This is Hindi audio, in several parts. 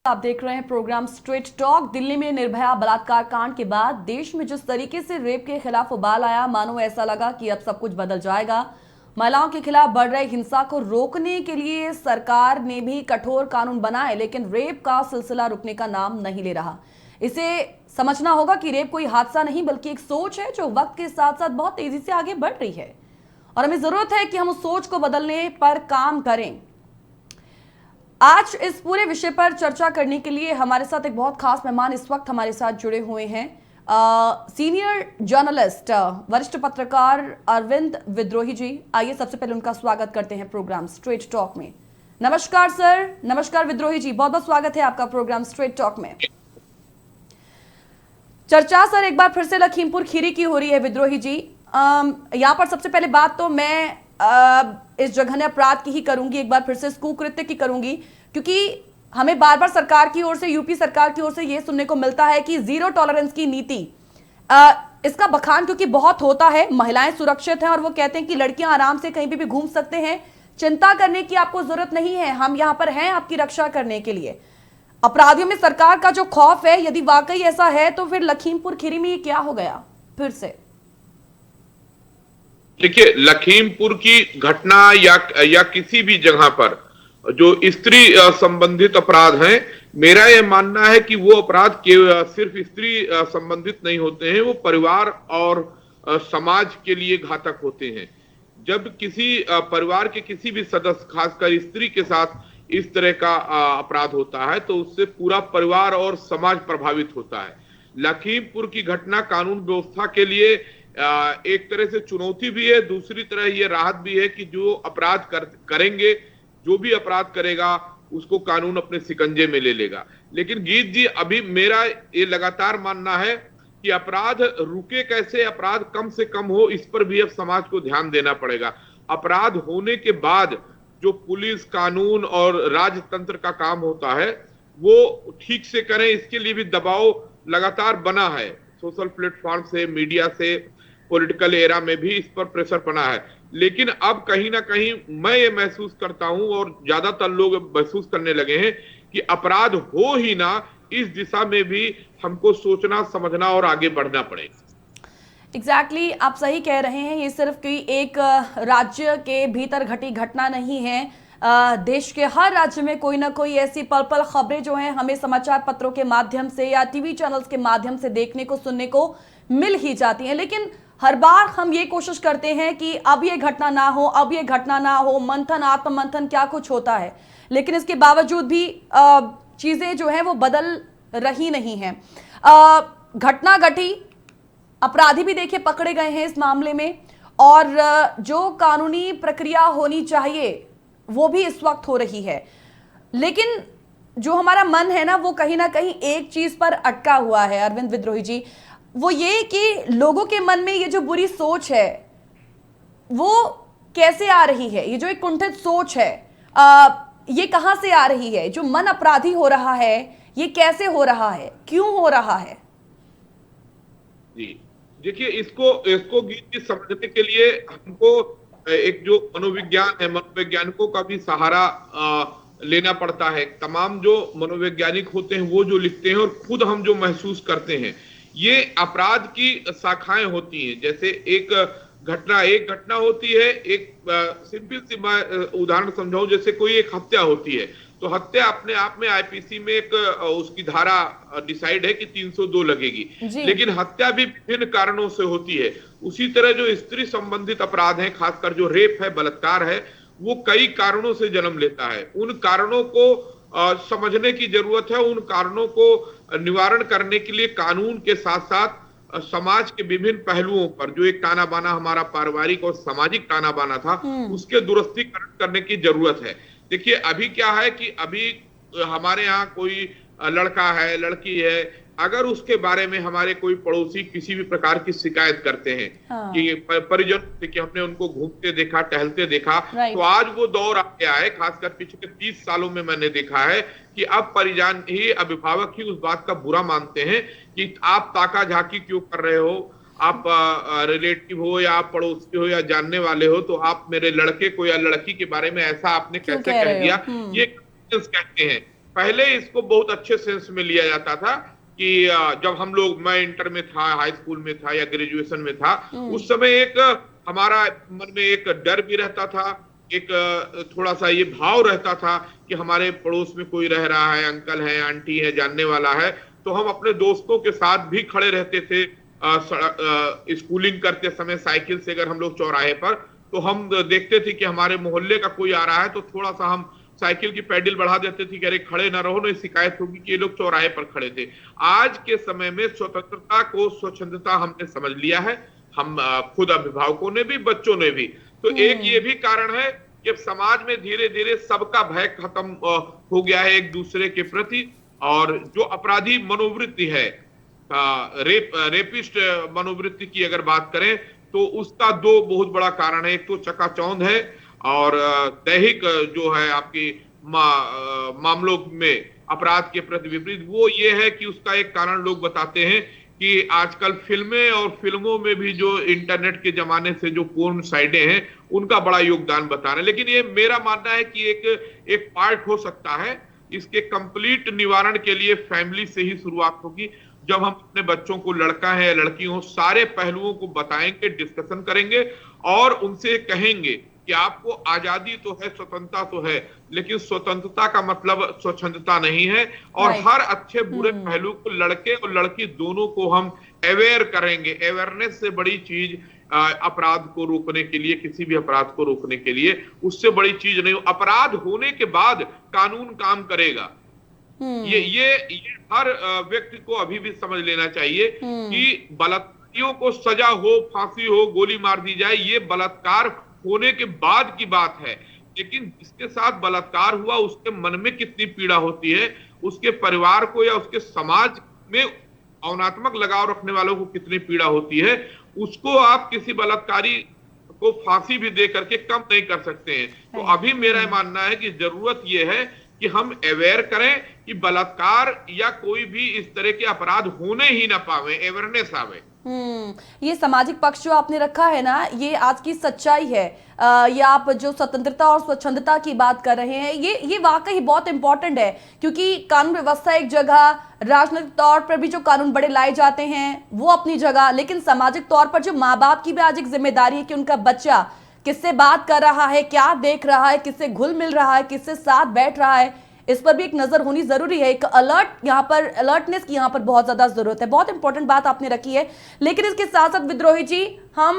आप देख रहे हैं प्रोग्राम स्ट्रेट टॉक। दिल्ली में निर्भया बलात्कार कांड के बाद देश में जिस तरीके से रेप के खिलाफ उबाल आया, मानो ऐसा लगा कि अब सब कुछ बदल जाएगा। महिलाओं के खिलाफ बढ़ रही हिंसा को रोकने के लिए सरकार ने भी कठोर कानून बनाए, लेकिन रेप का सिलसिला रुकने का नाम नहीं ले रहा। इसे समझना होगा कि रेप कोई हादसा नहीं बल्कि एक सोच है जो वक्त के साथ साथ बहुत तेजी से आगे बढ़ रही है और हमें जरूरत है कि हम उस सोच को बदलने पर काम करें। आज इस पूरे विषय पर चर्चा करने के लिए हमारे साथ एक बहुत खास मेहमान इस वक्त हमारे साथ जुड़े हुए हैं। सीनियर जर्नलिस्ट, वरिष्ठ पत्रकार अरविंद विद्रोही जी। आइए सबसे पहले उनका स्वागत करते हैं प्रोग्राम स्ट्रेट टॉक में। नमस्कार सर। नमस्कार विद्रोही जी, बहुत बहुत स्वागत है आपका प्रोग्राम स्ट्रेट टॉक में। चर्चा सर एक बार फिर से लखीमपुर खीरी की हो रही है विद्रोही जी। यहाँ पर सबसे पहले बात तो मैं इस जघन्य अपराध की ही करूंगी, एक बार फिर से इस कुकृत्य की करूंगी, क्योंकि हमें बार बार सरकार की ओर से, यूपी सरकार की ओर से यह सुनने को मिलता है कि जीरो टॉलरेंस की नीति, इसका बखान क्योंकि बहुत होता है। महिलाएं सुरक्षित हैं और वो कहते हैं कि लड़कियां आराम से कहीं भी घूम सकते हैं, चिंता करने की आपको जरूरत नहीं है, हम यहां पर हैं आपकी रक्षा करने के लिए। अपराधियों में सरकार का जो खौफ है, यदि वाकई ऐसा है तो फिर लखीमपुर खीरी में ये क्या हो गया फिर से? देखिए, लखीमपुर की घटना या किसी भी जगह पर जो स्त्री संबंधित अपराध हैं, मेरा यह मानना है कि वो अपराध सिर्फ स्त्री संबंधित नहीं होते हैं, वो परिवार और समाज के लिए घातक होते हैं। जब किसी परिवार के किसी भी सदस्य, खासकर स्त्री के साथ इस तरह का अपराध होता है तो उससे पूरा परिवार और समाज प्रभावित होता है। लखीमपुर की घटना कानून व्यवस्था के लिए एक तरह से चुनौती भी है, दूसरी तरह ये राहत भी है कि जो अपराध करेंगे, जो भी अपराध करेगा उसको कानून अपने शिकंजे में ले लेगा। लेकिन गीत जी, अभी मेरा ये लगातार मानना है कि अपराध रुके कैसे, अपराध कम से कम हो, इस पर भी अब समाज को ध्यान देना पड़ेगा। अपराध होने के बाद जो पुलिस, कानून और राजतंत्र का काम होता है वो ठीक से करें, इसके लिए भी दबाव लगातार बना है। सोशल प्लेटफॉर्म से, मीडिया से, पॉलिटिकल एरा में भी इस पर प्रेशर बना है। लेकिन अब कहीं ना कहीं मैं ये महसूस करता हूं और ज्यादातर लोग महसूस करने लगे हैं कि अपराध हो ही ना, इस दिशा में भी हमको सोचना, समझना और आगे बढ़ना पड़ेगा। एग्जैक्टली आप सही कह रहे हैं। ये सिर्फ कोई एक राज्य के भीतर घटी घटना नहीं है। देश के हर राज्य में कोई ना कोई ऐसी पल पल खबरें जो हैं हमें समाचार पत्रों के माध्यम से या टीवी चैनल्स के माध्यम से देखने को, सुनने को मिल ही जाती हैं। लेकिन हर बार हम ये कोशिश करते हैं कि अब ये घटना ना हो, अब ये घटना ना हो, मंथन, आत्ममंथन क्या कुछ होता है, लेकिन इसके बावजूद भी चीजें जो हैं वो बदल रही नहीं हैं। घटना घटी, अपराधी भी देखिए पकड़े गए हैं इस मामले में, और जो कानूनी प्रक्रिया होनी चाहिए वो भी इस वक्त हो रही है। लेकिन जो हमारा मन है ना, वो कहीं ना कहीं एक चीज पर अटका हुआ है अरविंद विद्रोही जी, वो ये कि लोगों के मन में ये जो बुरी सोच है वो कैसे आ रही है। ये जो एक कुंठित सोच है, ये कहां से आ रही है? जो मन अपराधी हो रहा है, ये कैसे हो रहा है, क्यों हो रहा है? जी देखिए, इसको गीत समझने के लिए हमको एक जो मनोविज्ञान है, मनोवैज्ञानिकों का भी सहारा लेना पड़ता है। तमाम जो मनोवैज्ञानिक होते हैं वो जो लिखते हैं और खुद हम जो महसूस करते हैं, ये अपराध की शाखाएं होती हैं। जैसे एक घटना होती है, एक सिंपल सी उदाहरण समझाऊं, जैसे कोई एक हत्या होती है तो हत्या अपने आप में आईपीसी में एक उसकी धारा डिसाइड है कि 302 लगेगी, लेकिन हत्या भी विभिन्न कारणों से होती है। उसी तरह जो स्त्री संबंधित अपराध हैं, खासकर जो रेप है, बलात्कार है, वो कई कारणों से जन्म लेता है। उन कारणों को समझने की जरूरत है। उन कारणों को निवारण करने के लिए कानून के साथ साथ समाज के विभिन्न पहलुओं पर जो एक ताना बाना हमारा पारिवारिक और सामाजिक ताना बाना था, उसके दुरुस्तीकरण करने की जरूरत है। देखिए, अभी क्या है कि अभी हमारे यहाँ कोई लड़का है, लड़की है, अगर उसके बारे में हमारे कोई पड़ोसी किसी भी प्रकार की शिकायत करते हैं कि परिजन कि हमने उनको घूमते देखा, टहलते देखा, तो आज वो दौर आ गया है, खासकर पिछले 30 सालों में मैंने देखा है कि अब परिजन ही, अभिभावक ही उस बात का बुरा मानते हैं कि आप ताका झाकी क्यों कर रहे हो, आप रिलेटिव हो या आप पड़ोसी हो या जानने वाले हो, तो आप मेरे लड़के को या लड़की के बारे में ऐसा आपने कैसे कह दिया, ये कहते हैं। पहले इसको बहुत अच्छे सेंस में लिया जाता था कि जब मैं इंटर में था, हाई स्कूल में था या ग्रेजुएशन में था, उस समय एक हमारा मन में एक डर भी रहता था, एक थोड़ा सा ये भाव रहता था कि हमारे पड़ोस में कोई रह रहा है, अंकल है, आंटी है, जानने वाला है, तो हम अपने दोस्तों के साथ भी खड़े रहते थे। स्कूलिंग करते समय साइकिल से अगर हम लोग चौराहे पर, तो हम देखते थे कि हमारे मोहल्ले का कोई आ रहा है, तो थोड़ा सा हम साइकिल की पैडल बढ़ा देते थे कि अरे खड़े ना रहो, नहीं शिकायत होगी कि ये लोग चौराहे पर खड़े थे। आज के समय में स्वतंत्रता को स्वच्छंदता हमने समझ लिया है, हम खुद अभिभावकों ने भी, बच्चों ने भी। तो एक ये भी कारण है कि अब समाज में धीरे धीरे सबका भय खत्म हो गया है एक दूसरे के प्रति, और जो अपराधी मनोवृत्ति है, रेपिस्ट मनोवृत्ति की अगर बात करें, तो उसका दो बहुत बड़ा कारण है। एक तो चकाचौंध है, और दैहिक जो है आपकी मामलों में अपराध के प्रति विपरीत, वो ये है कि उसका एक कारण लोग बताते हैं कि आजकल फिल्में और फिल्मों में भी जो इंटरनेट के जमाने से जो पोर्न साइटें हैं, उनका बड़ा योगदान बता रहे हैं। लेकिन ये मेरा मानना है कि एक पार्ट हो सकता है। इसके कंप्लीट निवारण के लिए फैमिली से ही शुरुआत होगी। जब हम अपने बच्चों को, लड़का है या लड़की हो, सारे पहलुओं को बताएंगे, डिस्कशन करेंगे और उनसे कहेंगे कि आपको आजादी तो है, स्वतंत्रता तो है, लेकिन स्वतंत्रता का मतलब स्वच्छंदता नहीं है। और हर अच्छे बुरे पहलू को लड़के और लड़की दोनों को हम अवेयर करेंगे। अवेयरनेस से बड़ी चीज अपराध को रोकने के लिए, किसी भी अपराध को रोकने के लिए उससे बड़ी चीज नहीं। अपराध होने के बाद कानून काम करेगा। ये हर व्यक्ति को अभी भी समझ लेना चाहिए कि बलात्कारियों को सजा हो, फांसी हो, गोली मार दी जाए, ये बलात्कार होने के बाद की बात है। लेकिन जिसके साथ बलात्कार हुआ उसके मन में कितनी पीड़ा होती है, उसके परिवार को या उसके समाज में भावनात्मक लगाव रखने वालों को कितनी पीड़ा होती है, उसको आप किसी बलात्कारी को फांसी भी दे करके कम नहीं कर सकते हैं। तो अभी मेरा मानना है कि जरूरत यह है कि हम अवेयर करें कि बलात्कार या कोई भी इस तरह के अपराध होने ही ना पावे, अवेयरनेस आवे। ये सामाजिक पक्ष जो आपने रखा है ना, ये आज की सच्चाई है। ये आप जो स्वतंत्रता और स्वच्छंदता की बात कर रहे हैं, ये वाकई बहुत इंपॉर्टेंट है, क्योंकि कानून व्यवस्था एक जगह, राजनीतिक तौर पर भी जो कानून बड़े लाए जाते हैं वो अपनी जगह, लेकिन सामाजिक तौर पर जो माँ बाप की भी आज एक जिम्मेदारी है कि उनका बच्चा किससे बात कर रहा है, क्या देख रहा है, किससे घुल मिल रहा है, किससे साथ बैठ रहा है, इस पर भी एक नजर होनी जरूरी है। एक अलर्टनेस की यहाँ पर बहुत ज्यादा जरूरत है। बहुत इंपॉर्टेंट बात आपने रखी है। लेकिन इसके साथ साथ विद्रोही जी, हम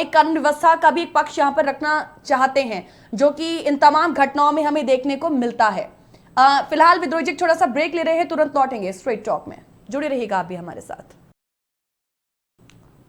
एक कानून व्यवस्था का भी एक पक्ष यहाँ पर रखना चाहते हैं, जो कि इन तमाम घटनाओं में हमें देखने को मिलता है। फिलहाल विद्रोही जी थोड़ा सा ब्रेक ले रहे हैं, तुरंत लौटेंगे स्ट्रेट टॉक में। जुड़े रहिएगा आप भी हमारे साथ।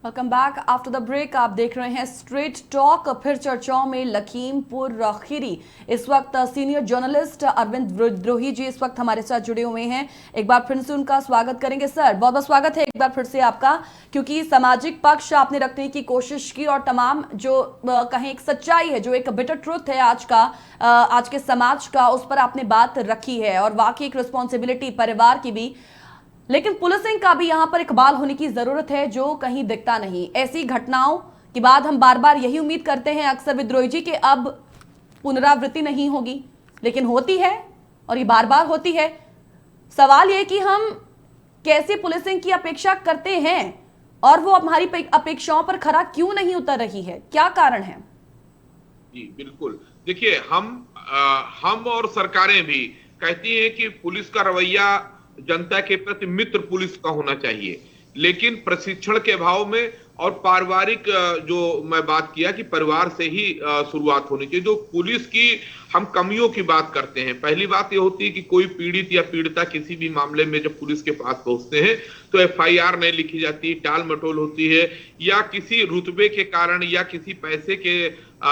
Welcome back after the break. आप देख रहे हैं स्ट्रेट टॉक। फिर चर्चाओं में लखीमपुर खीरी। इस वक्त सीनियर जर्नलिस्ट अरविंद विद्रोही जी इस वक्त हमारे साथ जुड़े हुए हैं। एक बार फिर से उनका स्वागत करेंगे। सर, बहुत बहुत स्वागत है एक बार फिर से आपका, क्योंकि सामाजिक पक्ष आपने रखने की कोशिश की और तमाम जो कहें एक सच्चाई है, जो एक बिटर ट्रुथ है आज के समाज का, उस पर आपने बात रखी है। और वाकई एक रिस्पॉन्सिबिलिटी परिवार की भी, लेकिन पुलिसिंग का भी यहाँ पर इकबाल होने की जरूरत है, जो कहीं दिखता नहीं। ऐसी घटनाओं के बाद हम बार बार यही उम्मीद करते हैं अक्सर विद्रोही जी कि अब पुनरावृत्ति नहीं होगी, लेकिन होती है और ये बार बार होती है। सवाल ये कि हम कैसी पुलिसिंग की अपेक्षा करते हैं और वो हमारी अपेक्षाओं पर खरा क्यों नहीं उतर रही है, क्या कारण है? जी बिल्कुल, देखिए हम और सरकारें भी कहती हैं कि पुलिस का रवैया जनता के प्रति मित्र पुलिस का होना चाहिए, लेकिन प्रशिक्षण के अभाव में और पारिवारिक जो मैं बात किया कि परिवार से ही शुरुआत होनी चाहिए। जो पुलिस की हम कमियों की बात करते हैं, पहली बात ये होती है कि कोई पीड़ित या पीड़िता किसी भी मामले में जब पुलिस के पास पहुंचते हैं तो एफआईआर नहीं लिखी जाती, टाल मटोल होती है, या किसी रुतबे के कारण या किसी पैसे के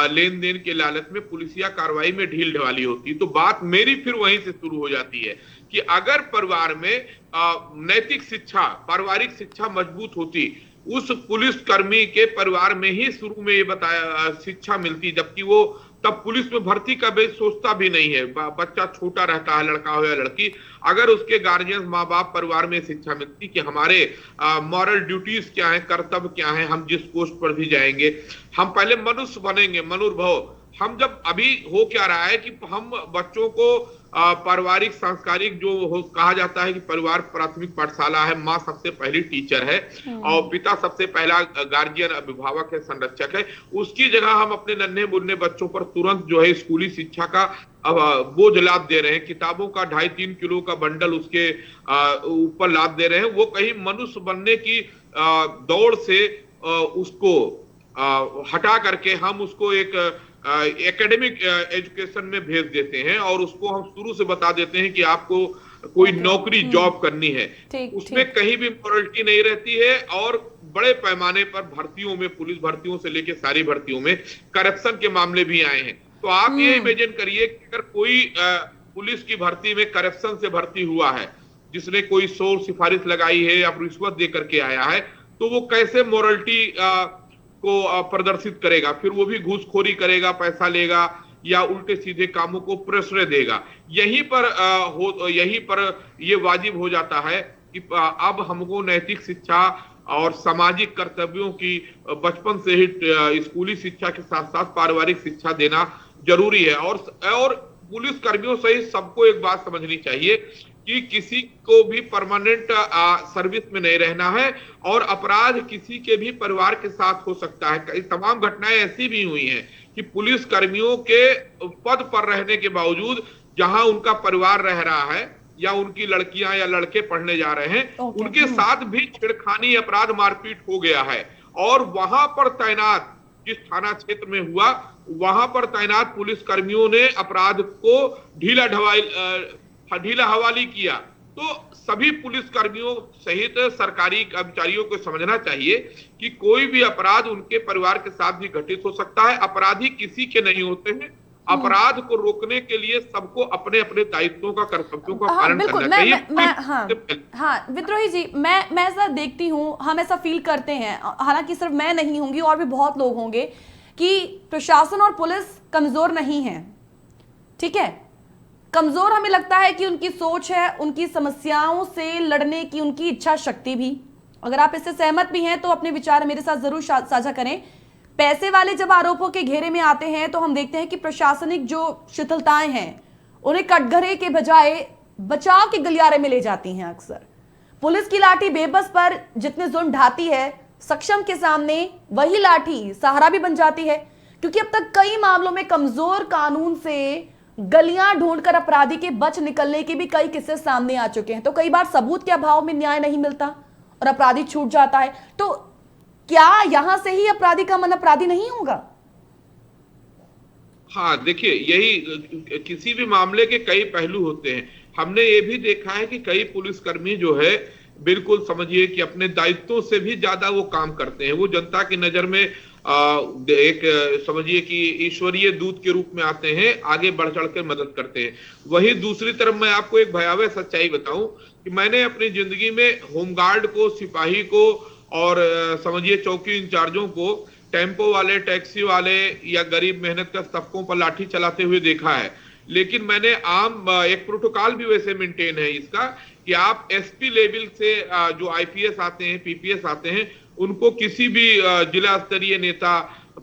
लेन देन के लालच में पुलिसिया कार्रवाई में ढील ढवाली होती है। तो बात मेरी फिर वहीं से शुरू हो जाती है कि अगर परिवार में नैतिक शिक्षा, पारिवारिक शिक्षा मजबूत होती, उस पुलिस कर्मी के परिवार में ही शुरू में ये बताया शिक्षा मिलती, जबकि वो तब पुलिस में भर्ती का भी सोचता भी नहीं है, बच्चा छोटा रहता है, लड़का हो या लड़की, अगर उसके गार्जियन, माँ बाप, परिवार में शिक्षा मिलती कि हमारे मॉरल ड्यूटीज क्या है, कर्तव्य क्या है, हम जिस पोस्ट पर भी जाएंगे हम पहले मनुष्य बनेंगे, मनुर्भव। हम जब अभी हो क्या रहा है कि हम बच्चों को पारिवारिक सांस्कारिक जो कहा जाता है कि परिवार प्राथमिक पाठशाला है, माँ सबसे पहली टीचर है और पिता सबसे पहला गार्जियन अभिभावक है, संरक्षक है। उसकी जगह हम अपने नन्हे मुन्ने बच्चों पर तुरंत जो है स्कूली शिक्षा का बोझ लाद दे रहे हैं, किताबों का 2.5-3 किलो का बंडल उसके ऊपर लाद दे रहे हैं। वो कहीं मनुष्य बनने की दौड़ से उसको हटा करके हम उसको एक एकेडमिक एजुकेशन में भेज देते हैं और उसको हम शुरू से बता देते हैं कि आपको कोई नौकरी जॉब करनी है। उसमें कहीं भी मॉरलिटी नहीं रहती है और बड़े पैमाने पर भर्तियों में, पुलिस भर्तियों से लेकर सारी भर्तियों में करप्शन के मामले भी आए हैं। तो आप ये इमेजिन करिए कि अगर कोई पुलिस की भर्ती में करप्शन से भर्ती हुआ है, जिसने कोई सोच सिफारिश लगाई है या रिश्वत दे करके आया है, तो वो कैसे मॉरलिटी को प्रदर्शित करेगा। फिर वो भी घूसखोरी करेगा, पैसा लेगा या उल्टे सीधे कामों को प्रश्रय देगा। यहीं पर ये वाजिब हो जाता है कि अब हमको नैतिक शिक्षा और सामाजिक कर्तव्यों की बचपन से ही स्कूली शिक्षा के साथ साथ पारिवारिक शिक्षा देना जरूरी है। और पुलिस कर्मियों सहित सबको एक बात समझनी चाहिए कि किसी को भी परमानेंट सर्विस में नहीं रहना है और अपराध किसी के भी परिवार के साथ हो सकता है। कई तमाम घटनाएं ऐसी भी हुई हैं कि पुलिस कर्मियों के पद पर रहने के बावजूद जहां उनका परिवार रह रहा है या उनकी लड़कियां या लड़के पढ़ने जा रहे हैं, उनके साथ भी छेड़खानी, अपराध, मारपीट हो गया है। और वहां पर तैनात, जिस थाना क्षेत्र में हुआ, वहां पर तैनात पुलिस कर्मियों ने अपराध को ढीला हवाली किया। तो सभी पुलिस कर्मियों सहित सरकारी कर्मचारियों को समझना चाहिए कि कोई भी अपराध उनके परिवार के साथ भी घटित हो सकता है। अपराधी किसी के नहीं होते हैं। अपराध को रोकने के लिए सबको अपने अपने दायित्वों का, कर्तव्यों का पालन करना चाहिए। हाँ विद्रोही जी, मैं ऐसा देखती हूँ, हम ऐसा फील करते हैं, हालांकि सिर्फ मैं नहीं होंगी और भी बहुत लोग होंगे, कि प्रशासन और पुलिस कमजोर नहीं है। ठीक है, कमजोर हमें लगता है कि उनकी सोच है, उनकी समस्याओं से लड़ने की उनकी इच्छा शक्ति भी। अगर आप इससे सहमत भी हैं तो अपने विचार मेरे साथ जरूर साझा करें। पैसे वाले जब आरोपों के घेरे में आते हैं तो हम देखते हैं कि प्रशासनिक जो शिथिलताएं हैं उन्हें कटघरे के बजाय बचाव के गलियारे में ले जाती हैं। अक्सर पुलिस की लाठी बेबस पर जितने जुल्म ढाती है, सक्षम के सामने वही लाठी सहारा भी बन जाती है। क्योंकि अब तक कई मामलों में कमजोर कानून से गलियां ढूंढकर अपराधी के बच निकलने के भी कई किस्से सामने आ चुके हैं। तो कई बार सबूत के अभाव में न्याय नहीं मिलता और अपराधी छूट जाता है। तो क्या यहां से ही अपराधी का मन अपराधी नहीं होगा? हाँ देखिए, यही किसी भी मामले के कई पहलू होते हैं। हमने ये भी देखा है कि कई पुलिसकर्मी जो है, बिल्कुल समझिए कि अपने दायित्वों से भी ज्यादा वो काम करते हैं। वो जनता की नजर में एक समझिए कि ईश्वरीय दूत के रूप में आते हैं, आगे बढ़ चढ़ कर मदद करते हैं। वही दूसरी तरफ मैं आपको एक भयावह सच्चाई बताऊं कि मैंने अपनी जिंदगी में होमगार्ड को, सिपाही को और समझिए चौकी इंचार्जों को टेम्पो वाले, टैक्सी वाले या गरीब मेहनत का तबकों पर लाठी चलाते हुए देखा है। लेकिन मैंने एक प्रोटोकॉल भी वैसे मेंटेन है इसका कि आप एसपी लेवल से जो आईपीएस आते हैं, पीपीएस आते हैं, उनको किसी भी जिला स्तरीय नेता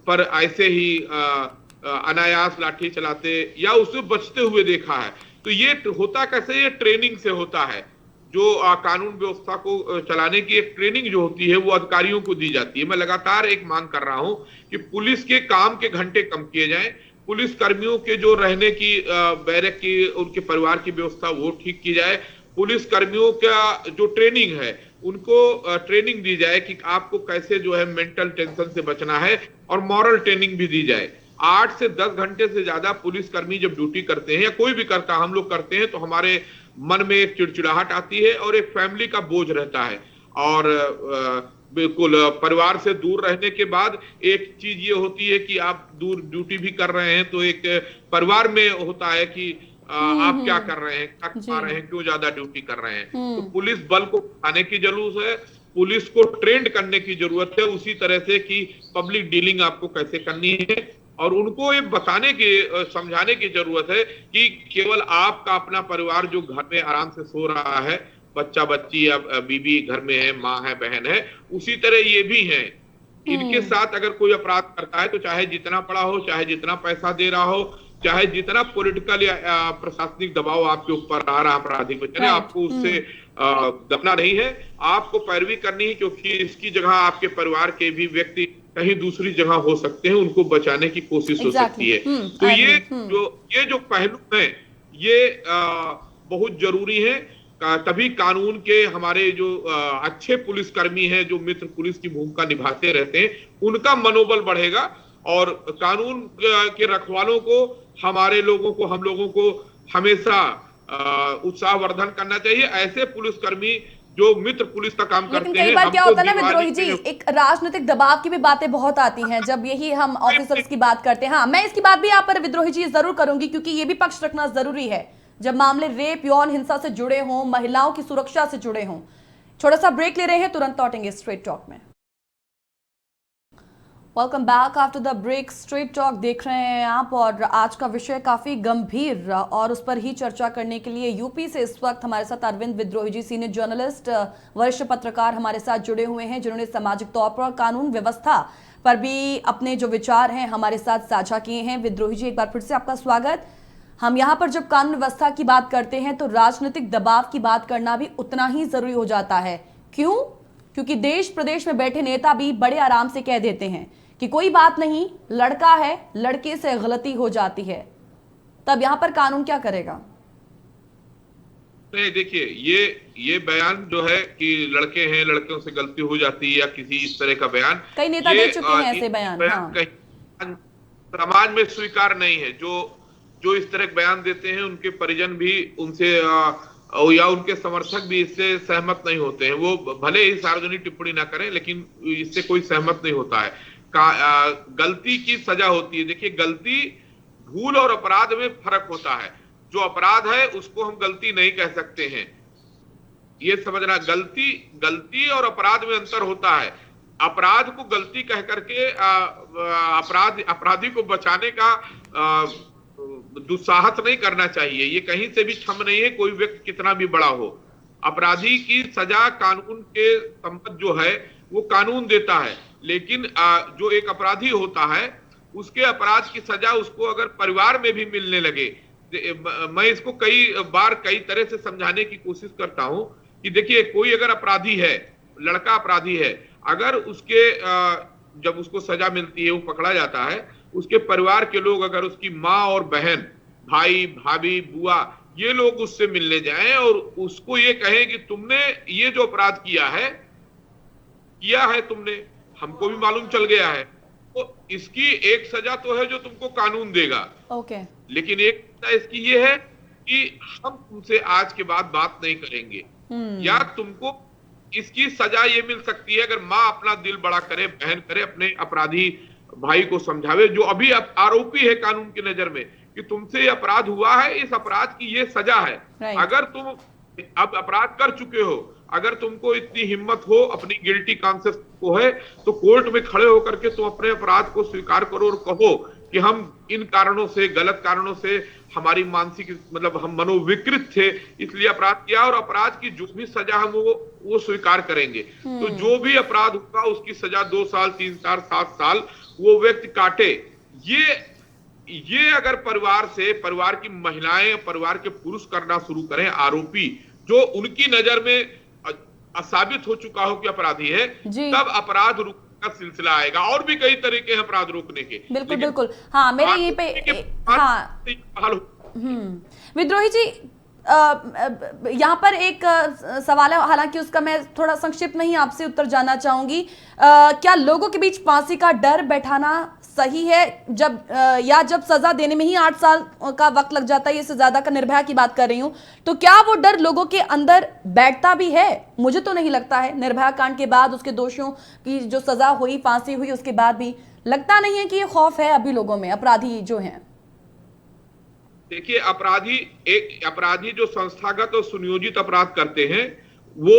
पर ऐसे ही अनायास लाठी चलाते या उससे बचते हुए देखा है। तो ये होता कैसे? ये ट्रेनिंग से होता है। जो कानून व्यवस्था को चलाने की एक ट्रेनिंग जो होती है वो अधिकारियों को दी जाती है। मैं लगातार एक मांग कर रहा हूं कि पुलिस के काम के घंटे कम किए जाएं, पुलिस कर्मियों के जो रहने की बैरक की, उनके परिवार की व्यवस्था वो ठीक की जाए। पुलिस कर्मियों का जो ट्रेनिंग है उनको ट्रेनिंग दी जाए कि आपको कैसे जो है मेंटल टेंशन से बचना है, और मॉरल ट्रेनिंग भी दी जाए। 8 से 10 घंटे से ज्यादा पुलिस कर्मी जब ड्यूटी करते हैं या कोई भी करता, हम लोग करते हैं, तो हमारे मन में एक चिड़चिड़ाहट आती है और एक फैमिली का बोझ रहता है। और बिल्कुल परिवार से दूर रहने के बाद एक चीज ये होती है कि आप दूर ड्यूटी भी कर रहे हैं तो एक परिवार में होता है कि आप क्या कर रहे हैं, क्या खा रहे हैं, क्यों ज्यादा ड्यूटी कर रहे हैं। तो पुलिस बल को बढ़ाने की जरूरत है, पुलिस को ट्रेंड करने की जरूरत है, उसी तरह से कि पब्लिक डीलिंग आपको कैसे करनी है। और उनको ये बताने की, समझाने की जरूरत है कि केवल आपका अपना परिवार जो घर में आराम से सो रहा है, बच्चा बच्ची या बीबी घर में है, माँ है, बहन है, उसी तरह ये भी है। इनके साथ अगर कोई अपराध करता है तो चाहे जितना पड़ा हो, चाहे जितना पैसा दे रहा हो, चाहे जितना पॉलिटिकल या प्रशासनिक दबाव आपके ऊपर आ रहा आपराधिक में चले, आपको उससे दबना नहीं है, आपको पैरवी करनी है, क्योंकि इसकी जगह आपके परिवार के भी व्यक्ति कहीं दूसरी जगह हो सकते हैं, उनको बचाने की कोशिश हो सकती है। तो ये जो पहलू है ये बहुत जरूरी है। तभी कानून के हमारे जो अच्छे पुलिसकर्मी हैं, जो मित्र पुलिस की भूमिका निभाते रहते हैं, उनका मनोबल बढ़ेगा और कानून के रखवालों को, हमारे लोगों को, हम लोगों को हमेशा उत्साहवर्धन करना चाहिए। ऐसे पुलिसकर्मी जो मित्र पुलिस का काम करते हैं। लेकिन कई बार क्या होता है ना विद्रोही जी, एक राजनीतिक दबाव की भी बातें बहुत आती हैं जब यही हम ऑफिसर्स की बात करते हैं। हाँ, मैं इसकी बात भी यहाँ पर विद्रोही जी जरूर करूंगी, क्योंकि ये भी पक्ष रखना जरूरी है जब मामले रेप, यौन हिंसा से जुड़े हों, महिलाओं की सुरक्षा से जुड़े हों। छोटा सा ब्रेक ले रहे हैं, तुरंत लौटेंगे स्ट्रेट टॉक में। Welcome back after the break. Straight talk देख रहे हैं आप और आज का विषय काफी गंभीर और उस पर ही चर्चा करने के लिए यूपी से इस वक्त हमारे साथ अरविंद विद्रोही जी, सीनियर जर्नलिस्ट, वरिष्ठ पत्रकार हमारे साथ जुड़े हुए हैं, जिन्होंने सामाजिक तौर पर कानून व्यवस्था पर भी अपने जो विचार हैं हमारे साथ साझा किए हैं। विद्रोही जी, एक बार फिर से आपका स्वागत। हम यहाँ पर जब कानून व्यवस्था की बात करते हैं तो राजनीतिक दबाव की बात करना भी उतना ही जरूरी हो जाता है। क्यों? क्योंकि देश प्रदेश में बैठे नेता भी बड़े आराम से कह देते हैं कि कोई बात नहीं, लड़का है, लड़के से गलती हो जाती है। तब यहां पर कानून क्या करेगा? नहीं, देखिए, ये बयान जो है कि लड़के हैं, लड़कियों से गलती हो जाती है या किसी इस तरह का बयान, कई नेता दे चुके हैं ऐसे बयान। हाँ। समाज में स्वीकार नहीं है। जो इस तरह बयान देते हैं, उनके परिजन भी उनसे या उनके समर्थक भी इससे सहमत नहीं होते हैं। वो भले ही सार्वजनिक टिप्पणी ना करें, लेकिन इससे कोई सहमत नहीं होता है। गलती की सजा होती है। देखिए, गलती, भूल और अपराध में फर्क होता है। जो अपराध है उसको हम गलती नहीं कह सकते हैं, ये समझना। गलती और अपराध में अंतर होता है। अपराध को गलती कह करके अपराधी को बचाने का दुस्साहस नहीं करना चाहिए। ये कहीं से भी क्षम नहीं है, कोई व्यक्ति कितना भी बड़ा हो। अपराधी की सजा कानून के संबंध जो है वो कानून देता है, लेकिन जो एक अपराधी होता है उसके अपराध की सजा उसको अगर परिवार में भी मिलने लगे, मैं इसको कई बार कई तरह से समझाने की कोशिश करता हूं कि देखिए, कोई अगर अपराधी है, लड़का अपराधी है, अगर उसके जब उसको सजा मिलती है, वो पकड़ा जाता है, उसके परिवार के लोग, अगर उसकी माँ और बहन, भाई, भाभी, बुआ, ये लोग उससे मिलने जाएं और उसको ये कहें कि तुमने ये जो अपराध किया है तुमने, हमको भी मालूम चल गया है, तो इसकी एक सजा तो है जो तुमको कानून देगा। ओके। लेकिन एक सजा इसकी ये है कि हम तुमसे आज के बाद बात नहीं करेंगे, या तुमको इसकी सजा ये मिल सकती है अगर माँ अपना दिल बड़ा करे, बहन करे, अपने अपराधी भाई को समझावे, जो अभी आरोपी है कानून की नजर में, कि तुमसे ये अपराध हुआ है, इस अपराध की ये सजा है। अगर तुम अब अपराध कर चुके हो, अगर तुमको इतनी हिम्मत हो, अपनी गिल्टी कॉन्शियस को है, तो कोर्ट में खड़े होकर के तुम अपने अपराध को स्वीकार करो और कहो कि हम इन कारणों से, गलत कारणों से, हमारी मानसिक मतलब हम मनोविकृत थे, इसलिए अपराध किया, और अपराध की जो भी सजा हम वो स्वीकार करेंगे। तो जो भी अपराध होगा उसकी सजा 2 साल, 3 साल, 7 साल वो व्यक्ति काटे। ये अगर परिवार की महिलाएं, परिवार के पुरुष करना शुरू करें, आरोपी जो उनकी नजर में साबित हो चुका हो कि अपराधी है, तब अपराध रुकने का सिलसिला आएगा। और भी कई तरीके हैं अपराध रोकने के। बिल्कुल बिल्कुल। हाँ, मेरे यहीं पे हाँ विद्रोही जी, यहाँ पर एक सवाल है, हालांकि उसका मैं थोड़ा संक्षिप्त में ही आपसे उत्तर जानना चाहूंगी। क्या लोगों के बीच फांसी का डर बैठाना सही है, जब सजा देने में ही 8 साल का वक्त लग जाता है, ये ज्यादा का निर्भया की बात कर रही हूं, तो क्या वो डर लोगों के अंदर बैठता भी है? मुझे तो नहीं लगता है। निर्भया कांड के बाद उसके दोषियों की जो सजा हुई, फांसी हुई, उसके बाद भी लगता नहीं है कि ये खौफ है अभी लोगों में, अपराधी जो हैं। देखिए, अपराधी जो संस्थागत और सुनियोजित अपराध करते हैं, वो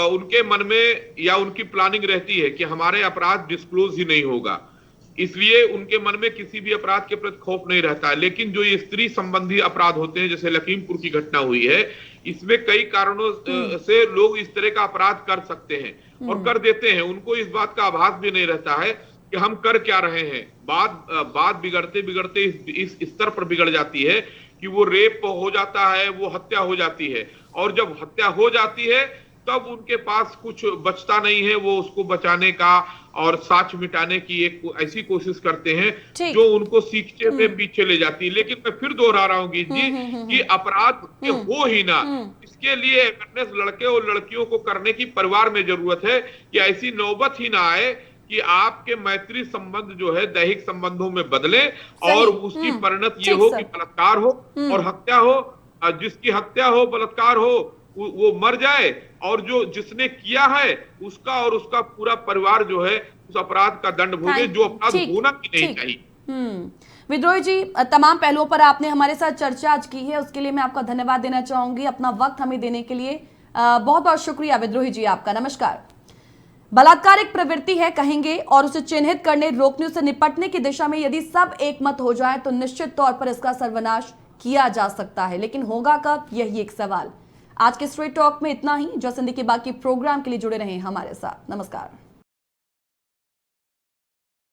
उनके मन में या उनकी प्लानिंग रहती है कि हमारे अपराध डिस्क्लोज ही नहीं होगा, इसलिए उनके मन में किसी भी अपराध के प्रति खौफ नहीं रहता है। लेकिन जो ये स्त्री संबंधी अपराध होते हैं, जैसे लखीमपुर की घटना हुई है, इसमें कई कारणों से लोग इस तरह का अपराध कर सकते हैं और कर देते हैं। उनको इस बात का आभास भी नहीं रहता है कि हम कर क्या रहे हैं। बात बिगड़ते बिगड़ते इस स्तर पर बिगड़ जाती है कि वो रेप हो जाता है, वो हत्या हो जाती है, और जब हत्या हो जाती है तब उनके पास कुछ बचता नहीं है, वो उसको बचाने का और साक्ष्य मिटाने की एक ऐसी कोशिश करते हैं जो उनको सीखने में पीछे ले जाती है। लेकिन मैं फिर दोहरा रहा हूँ गीत जी कि अपराध हो ही ना, इसके लिए अवेयरनेस लड़के और लड़कियों को करने की परिवार में जरूरत है कि ऐसी नौबत ही ना आए कि आपके मैत्री संबंध जो है दैहिक संबंधों में बदले और उसकी परिणत ये हो कि बलात्कार हो और हत्या हो, जिसकी हत्या हो, बलात्कार हो, वो मर जाए, और जो जिसने किया है उसका और उसका पूरा परिवार जो है उस अपराध का दंड भोगे, जो अपराध होना ही नहीं चाहिए। विद्रोही जी, तमाम पहलुओं पर आपने हमारे साथ चर्चा आज की है, उसके लिए मैं आपका धन्यवाद देना चाहूंगी। अपना वक्त हमें देने के लिए बहुत बहुत शुक्रिया विद्रोही जी आपका। नमस्कार। बलात्कार एक प्रवृत्ति है कहेंगे, और उसे चिन्हित करने, रोकने, उसे निपटने की दिशा में यदि सब एक मत हो जाए तो निश्चित तौर पर इसका सर्वनाश किया जा सकता है, लेकिन होगा कब, यही एक सवाल। आज के स्ट्रेट टॉक में इतना ही। जो सिंधी के बाकी प्रोग्राम के लिए जुड़े रहें हमारे साथ। नमस्कार।